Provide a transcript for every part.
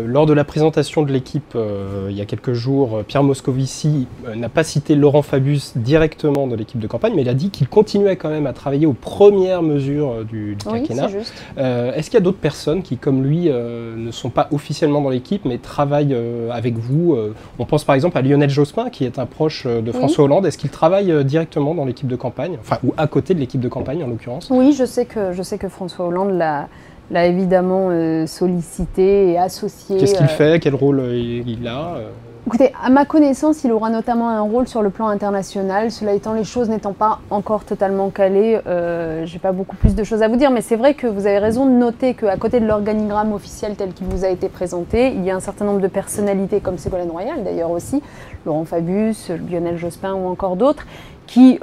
Lors de la présentation de l'équipe il y a quelques jours, Pierre Moscovici n'a pas cité Laurent Fabius directement de l'équipe de campagne, mais il a dit qu'il continuait quand même à travailler aux premières mesures du quinquennat. Oui, c'est juste. Est-ce qu'il y a d'autres personnes qui, comme lui, ne sont pas officiellement dans l'équipe, mais travaillent avec vous? On pense par exemple à Lionel Jospin, qui est un proche de François Hollande. Est-ce qu'il travaille directement dans l'équipe de campagne, enfin, ou à côté de l'équipe de campagne en l'occurrence? Oui, je sais que François Hollande l'a évidemment sollicité et associé. Qu'est-ce qu'il fait? Quel rôle il a? Écoutez, à ma connaissance, il aura notamment un rôle sur le plan international. Cela étant, les choses n'étant pas encore totalement calées, j'ai pas beaucoup plus de choses à vous dire. Mais c'est vrai que vous avez raison de noter qu'à côté de l'organigramme officiel tel qu'il vous a été présenté, il y a un certain nombre de personnalités, comme Ségolène Royal d'ailleurs aussi, Laurent Fabius, Lionel Jospin ou encore d'autres, qui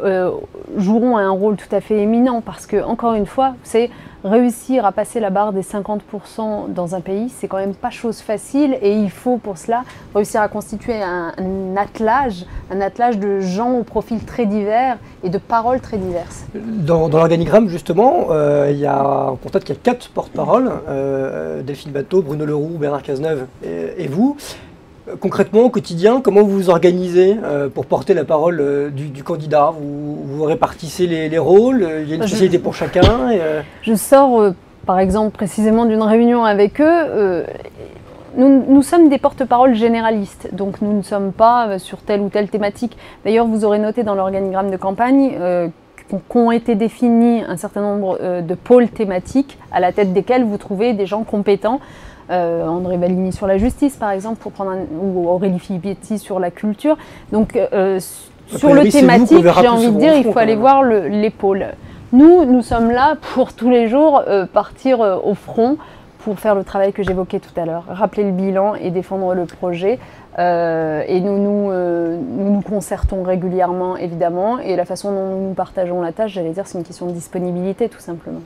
joueront un rôle tout à fait éminent parce que, encore une fois, c'est réussir à passer la barre des 50% dans un pays, c'est quand même pas chose facile et il faut pour cela réussir à constituer un attelage de gens au profil très divers et de paroles très diverses. Dans l'organigramme, justement, on constate qu'il y a 4 porte-paroles, Delphine Batho, Bruno Leroux, Bernard Cazeneuve et vous. Concrètement, au quotidien, comment vous vous organisez pour porter la parole du candidat? Vous répartissez les rôles? Il y a une spécialité pour chacun Je sors, par exemple, précisément d'une réunion avec eux. Nous sommes des porte-paroles généralistes, donc nous ne sommes pas sur telle ou telle thématique. D'ailleurs, vous aurez noté dans l'organigramme de campagne qu'ont été définis un certain nombre de pôles thématiques à la tête desquels vous trouvez des gens compétents. André Valigny sur la justice, par exemple, ou Aurélie Filippetti sur la culture. Donc, sur le thématique, j'ai envie de dire, il faut aller voir les pôles. Nous sommes là pour tous les jours partir au front pour faire le travail que j'évoquais tout à l'heure, rappeler le bilan et défendre le projet. Et nous concertons régulièrement, évidemment, et la façon dont nous partageons la tâche, j'allais dire, c'est une question de disponibilité, tout simplement.